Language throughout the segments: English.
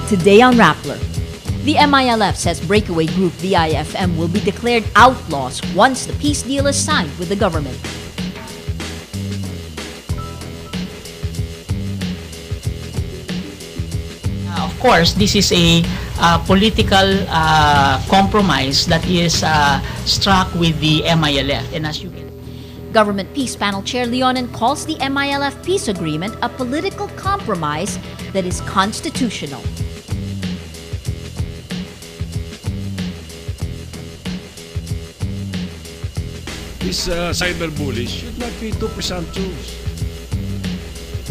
Today on Rappler, the MILF says breakaway group VIFM will be declared outlaws once the peace deal is signed with the government. Of course, this is a political compromise that is struck with the MILF. And as you can Government Peace Panel Chair Leonen calls the MILF peace agreement a political compromise that is constitutional. These cyberbullies should not be too presumptuous.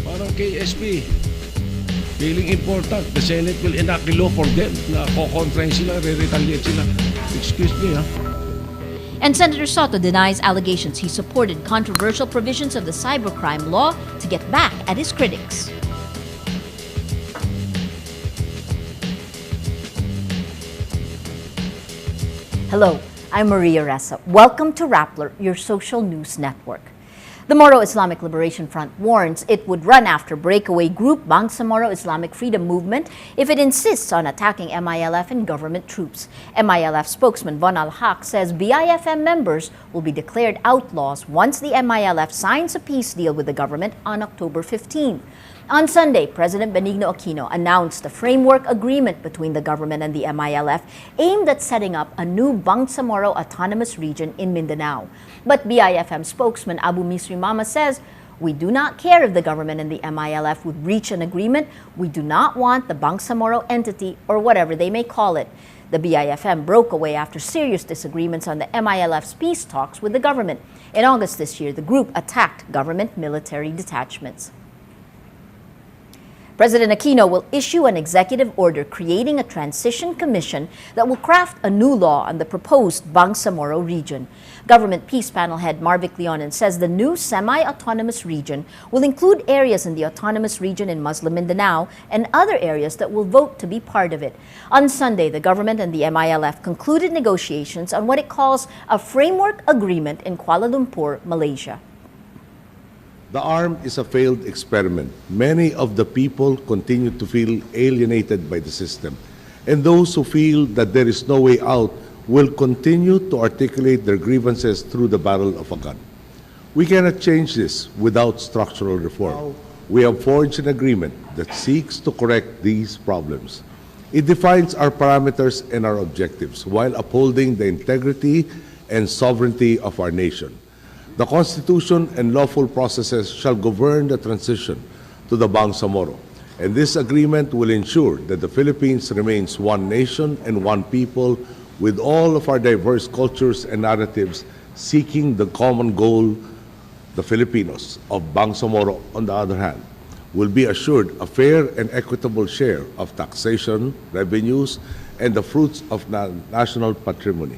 Parang KSP, feeling important, the Senate will enact the law for them. Na ko-confront sila, re-retaliate sila. Excuse me, ha? And Senator Sotto denies allegations he supported controversial provisions of the cybercrime law to get back at his critics. Hello, I'm Maria Ressa. Welcome to Rappler, your social news network. The Moro Islamic Liberation Front warns it would run after breakaway group Bangsamoro Islamic Freedom Movement if it insists on attacking MILF and government troops. MILF spokesman Von Al-Haq says BIFM members will be declared outlaws once the MILF signs a peace deal with the government on October 15. On Sunday, President Benigno Aquino announced a framework agreement between the government and the MILF aimed at setting up a new Bangsamoro autonomous region in Mindanao. But BIFM spokesman Abu Misri Mama says, "We do not care if the government and the MILF would reach an agreement. We do not want the Bangsamoro entity or whatever they may call it." The BIFM broke away after serious disagreements on the MILF's peace talks with the government. In August this year, the group attacked government military detachments. President Aquino will issue an executive order creating a transition commission that will craft a new law on the proposed Bangsamoro region. Government Peace Panel head Marvic Leonen says the new semi-autonomous region will include areas in the autonomous region in Muslim Mindanao and other areas that will vote to be part of it. On Sunday, the government and the MILF concluded negotiations on what it calls a framework agreement in Kuala Lumpur, Malaysia. The arm is a failed experiment. Many of the people continue to feel alienated by the system, and those who feel that there is no way out will continue to articulate their grievances through the barrel of a gun. We cannot change this without structural reform. We have forged an agreement that seeks to correct these problems. It defines our parameters and our objectives while upholding the integrity and sovereignty of our nation. The Constitution and lawful processes shall govern the transition to the Bangsamoro, and this agreement will ensure that the Philippines remains one nation and one people with all of our diverse cultures and narratives seeking the common goal. The Filipinos of Bangsamoro, on the other hand, will be assured a fair and equitable share of taxation, revenues, and the fruits of national patrimony.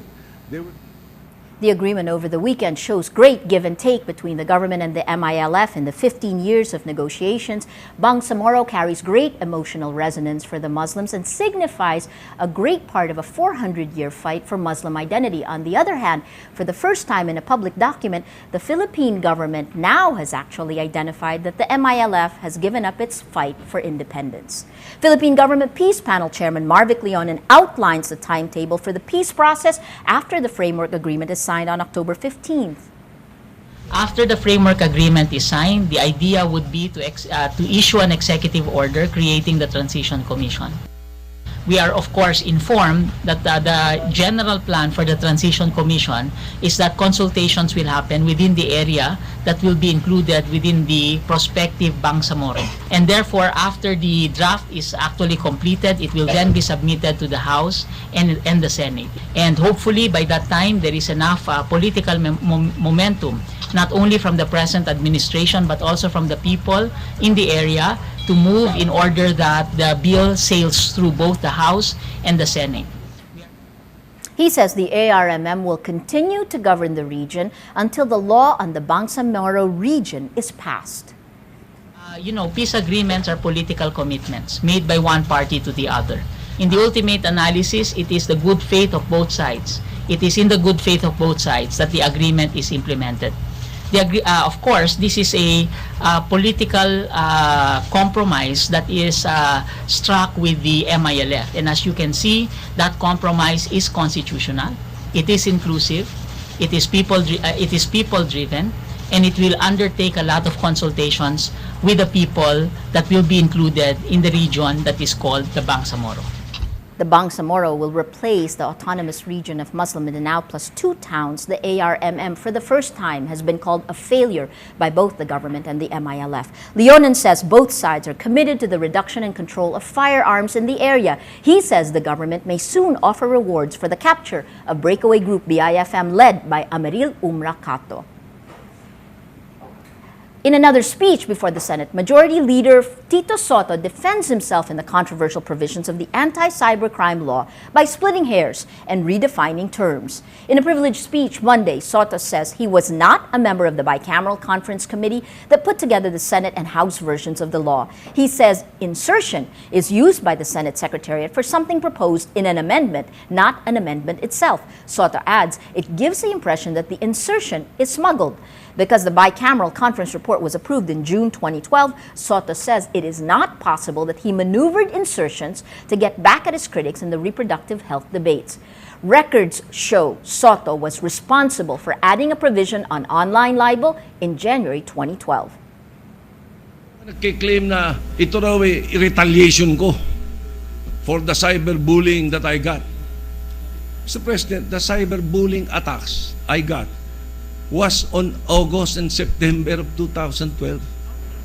The agreement over the weekend shows great give and take between the government and the MILF in the 15 years of negotiations. Bangsamoro carries great emotional resonance for the Muslims and signifies a great part of a 400-year fight for Muslim identity. On the other hand, for the first time in a public document, the Philippine government now has actually identified that the MILF has given up its fight for independence. Philippine Government Peace Panel Chairman Marvic Leonen outlines the timetable for the peace process after the framework agreement is signed on October 15th. After the framework agreement is signed, the idea would be to issue an executive order creating the Transition Commission. We are, of course, informed that the general plan for the Transition Commission is that consultations will happen within the area that will be included within the prospective Bangsamoro. And therefore, after the draft is actually completed, it will then be submitted to the House and the Senate. And hopefully, by that time, there is enough political momentum, not only from the present administration, but also from the people in the area to move in order that the bill sails through both the House and the Senate. He says the ARMM will continue to govern the region until the law on the Bangsamoro region is passed. Peace agreements are political commitments made by one party to the other. In the ultimate analysis, it is the good faith of both sides. It is in the good faith of both sides that the agreement is implemented. Of course, this is a political compromise that is struck with the MILF. And as you can see, that compromise is constitutional. It is inclusive. It is people-driven, and it will undertake a lot of consultations with the people that will be included in the region that is called the Bangsamoro. The Bangsamoro will replace the autonomous region of Muslim Mindanao plus 2 towns. The ARMM, for the first time, has been called a failure by both the government and the MILF. Leonan says both sides are committed to the reduction and control of firearms in the area. He says the government may soon offer rewards for the capture of breakaway group BIFM led by Ameril Umrakato. In another speech before the Senate, Majority Leader Tito Sotto defends himself in the controversial provisions of the anti-cybercrime law by splitting hairs and redefining terms. In a privileged speech Monday, Sotto says he was not a member of the bicameral conference committee that put together the Senate and House versions of the law. He says insertion is used by the Senate Secretariat for something proposed in an amendment, not an amendment itself. Sotto adds it gives the impression that the insertion is smuggled. Because the bicameral conference report was approved in June 2012, Sotto says it is not possible that he maneuvered insertions to get back at his critics in the reproductive health debates. Records show Sotto was responsible for adding a provision on online libel in January 2012. Nagkiklaim na ito raw retaliation ko for the cyberbullying that I got. Mr. President, the cyberbullying attacks I got was on August and September of 2012.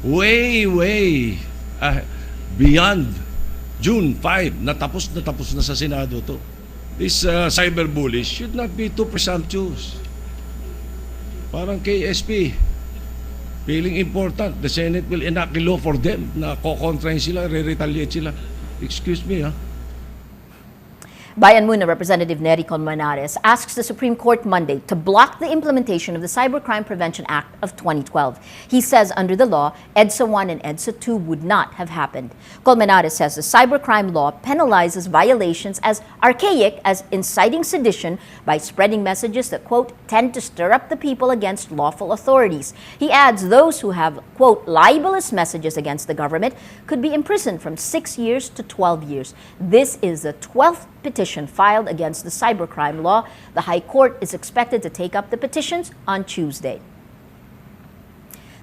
Way beyond June 5, natapos na sa Senado to. This cyberbullies should not be too presumptuous. Parang KSP, feeling important, the Senate will enact a law for them na kokontrain sila, re-retaliate sila. Excuse me, Bayan Muna Representative Nery Colmenares asks the Supreme Court Monday to block the implementation of the Cybercrime Prevention Act of 2012. He says under the law, EDSA 1 and EDSA 2 would not have happened. Colmenares says the cybercrime law penalizes violations as archaic as inciting sedition by spreading messages that, quote, tend to stir up the people against lawful authorities. He adds those who have, quote, libelous messages against the government could be imprisoned from 6 years to 12 years. This is the 12th petition filed against the cybercrime law. The High Court is expected to take up the petitions on Tuesday.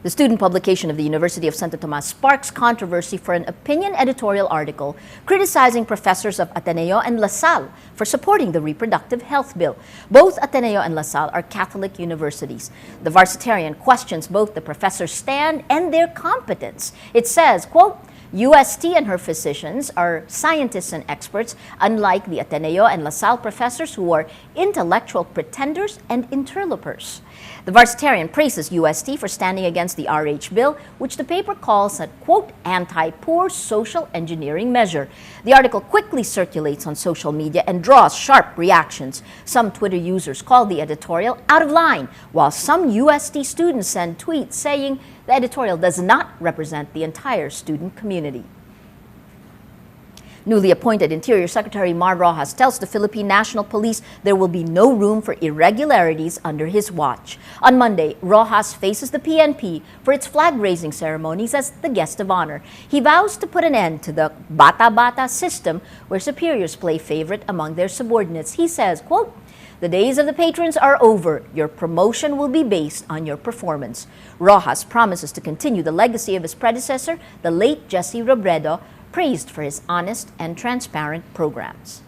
The student publication of the University of Santo Tomas sparks controversy for an opinion editorial article criticizing professors of Ateneo and La Salle for supporting the reproductive health bill. Both Ateneo and La Salle are Catholic universities. The Varsitarian questions both the professors' stand and their competence. It says, quote, UST and her physicians are scientists and experts, unlike the Ateneo and La Salle professors who are intellectual pretenders and interlopers. The Varsitarian praises UST for standing against the RH bill, which the paper calls a, quote, anti-poor social engineering measure. The article quickly circulates on social media and draws sharp reactions. Some Twitter users call the editorial out of line, while some UST students send tweets saying the editorial does not represent the entire student community. Newly appointed Interior Secretary Mar Roxas tells the Philippine National Police there will be no room for irregularities under his watch. On Monday, Roxas faces the PNP for its flag-raising ceremonies as the guest of honor. He vows to put an end to the bata-bata system where superiors play favorite among their subordinates. He says, quote, the days of the patrons are over. Your promotion will be based on your performance. Roxas promises to continue the legacy of his predecessor, the late Jesse Robredo, praised for his honest and transparent programs.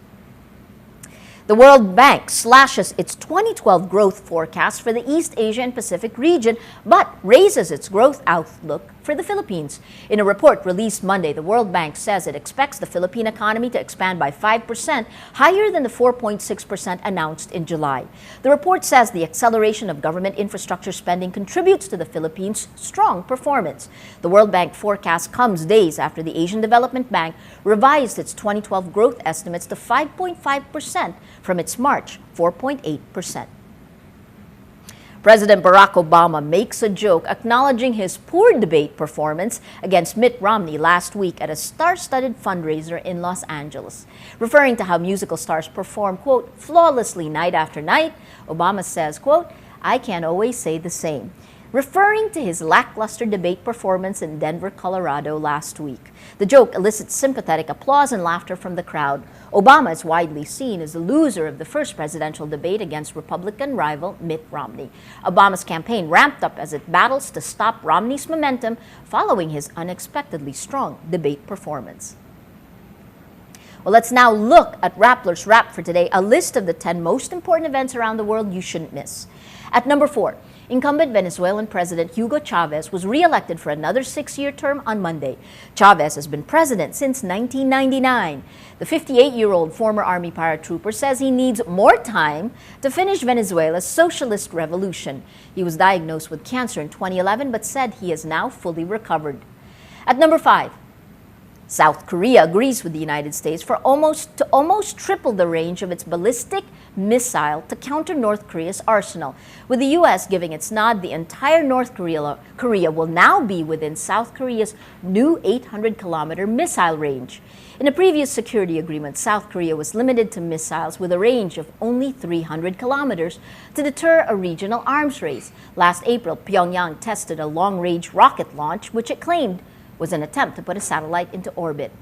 The World Bank slashes its 2012 growth forecast for the East Asia and Pacific region, but raises its growth outlook for the Philippines. In a report released Monday, the World Bank says it expects the Philippine economy to expand by 5%, higher than the 4.6% announced in July. The report says the acceleration of government infrastructure spending contributes to the Philippines' strong performance. The World Bank forecast comes days after the Asian Development Bank revised its 2012 growth estimates to 5.5% from its March 4.8%. President Barack Obama makes a joke acknowledging his poor debate performance against Mitt Romney last week at a star-studded fundraiser in Los Angeles. Referring to how musical stars perform, quote, flawlessly night after night, Obama says, quote, I can't always say the same. referring to his lackluster debate performance in Denver, Colorado last week. The joke elicits sympathetic applause and laughter from the crowd. Obama is widely seen as the loser of the first presidential debate against Republican rival Mitt Romney. Obama's campaign ramped up as it battles to stop Romney's momentum following his unexpectedly strong debate performance. Well, let's now look at Rappler's Wrap for today, a list of the 10 most important events around the world you shouldn't miss. At number 4, incumbent Venezuelan President Hugo Chavez was re-elected for another 6-year term on Monday. Chavez has been president since 1999. The 58-year-old former army paratrooper says he needs more time to finish Venezuela's socialist revolution. He was diagnosed with cancer in 2011 but said he is now fully recovered. At number 5, South Korea agrees with the United States to almost triple the range of its ballistic missile to counter North Korea's arsenal. With the U.S. giving its nod, the entire North Korea will now be within South Korea's new 800-kilometer missile range. In a previous security agreement, South Korea was limited to missiles with a range of only 300 kilometers to deter a regional arms race. Last April, Pyongyang tested a long-range rocket launch, which it claimed was an attempt to put a satellite into orbit.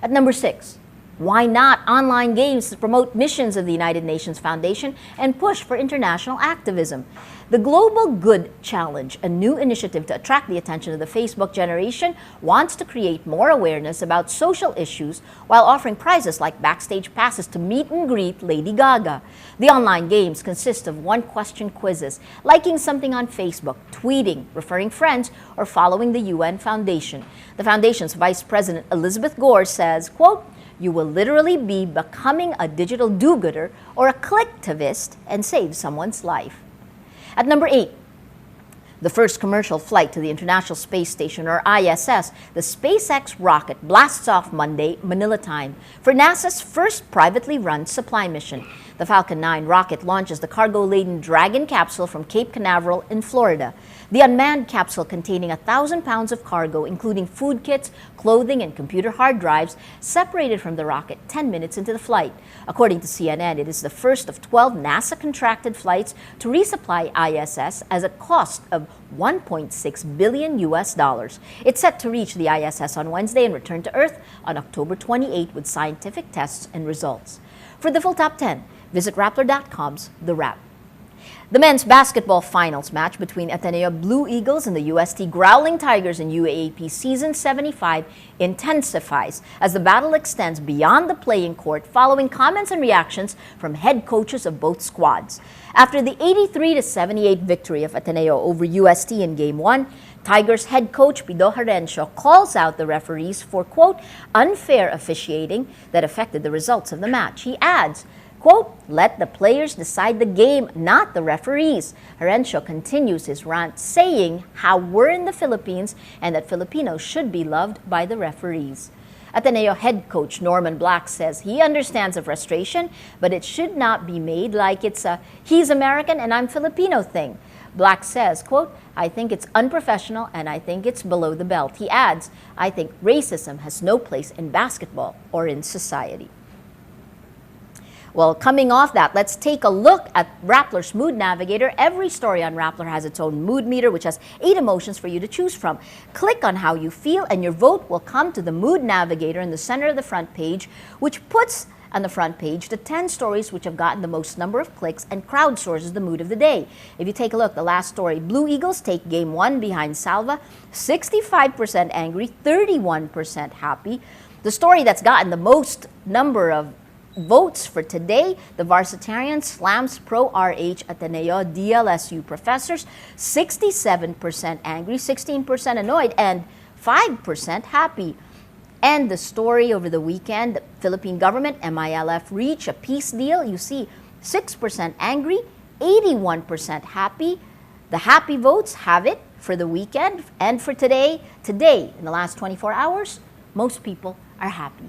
At number 6, why not online games to promote missions of the United Nations Foundation and push for international activism? The Global Good Challenge, a new initiative to attract the attention of the Facebook generation, wants to create more awareness about social issues while offering prizes like backstage passes to meet and greet Lady Gaga. The online games consist of one-question quizzes, liking something on Facebook, tweeting, referring friends, or following the UN Foundation. The Foundation's Vice President Elizabeth Gore says, quote, "You will literally be becoming a digital do-gooder or a clicktivist and save someone's life." At number 8, the first commercial flight to the International Space Station, or ISS, the SpaceX rocket blasts off Monday, Manila time, for NASA's first privately run supply mission. The Falcon 9 rocket launches the cargo-laden Dragon capsule from Cape Canaveral in Florida. The unmanned capsule, containing 1,000 pounds of cargo, including food kits, clothing, and computer hard drives, separated from the rocket 10 minutes into the flight. According to CNN, it is the first of 12 NASA-contracted flights to resupply ISS at a cost of $1.6 billion. It's set to reach the ISS on Wednesday and return to Earth on October 28 with scientific tests and results. For the full top 10, visit Rappler.com's The Wrap. The men's basketball finals match between Ateneo Blue Eagles and the UST Growling Tigers in UAAP Season 75 intensifies as the battle extends beyond the playing court following comments and reactions from head coaches of both squads. After the 83-78 victory of Ateneo over UST in Game 1, Tigers head coach Pido Herencio calls out the referees for, quote, unfair officiating that affected the results of the match. He adds, quote, let the players decide the game, not the referees. Herencio continues his rant saying how we're in the Philippines and that Filipinos should be loved by the referees. Ateneo head coach Norman Black says he understands the frustration, but it should not be made like it's a he's American and I'm Filipino thing. Black says, quote, I think it's unprofessional and I think it's below the belt. He adds, I think racism has no place in basketball or in society. Well, coming off that, let's take a look at Rappler's Mood Navigator. Every story on Rappler has its own mood meter, which has 8 emotions for you to choose from. Click on how you feel, and your vote will come to the Mood Navigator in the center of the front page, which puts on the front page the 10 stories which have gotten the most number of clicks and crowdsources the mood of the day. If you take a look, the last story, Blue Eagles take Game 1 behind Salva, 65% angry, 31% happy. The story that's gotten the most number of votes for today, the Varsitarian slams pro-RH Ateneo DLSU professors, 67% angry, 16% annoyed, and 5% happy. And the story over the weekend, the Philippine government, MILF, reach a peace deal. You see 6% angry, 81% happy. The happy votes have it for the weekend and for today. Today, in the last 24 hours, most people are happy.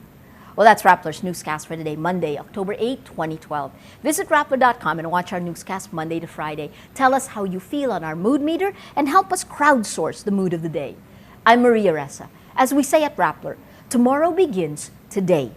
Well, that's Rappler's Newscast for today, Monday, October 8, 2012. Visit Rappler.com and watch our newscast Monday to Friday. Tell us how you feel on our mood meter and help us crowdsource the mood of the day. I'm Maria Ressa. As we say at Rappler, tomorrow begins today.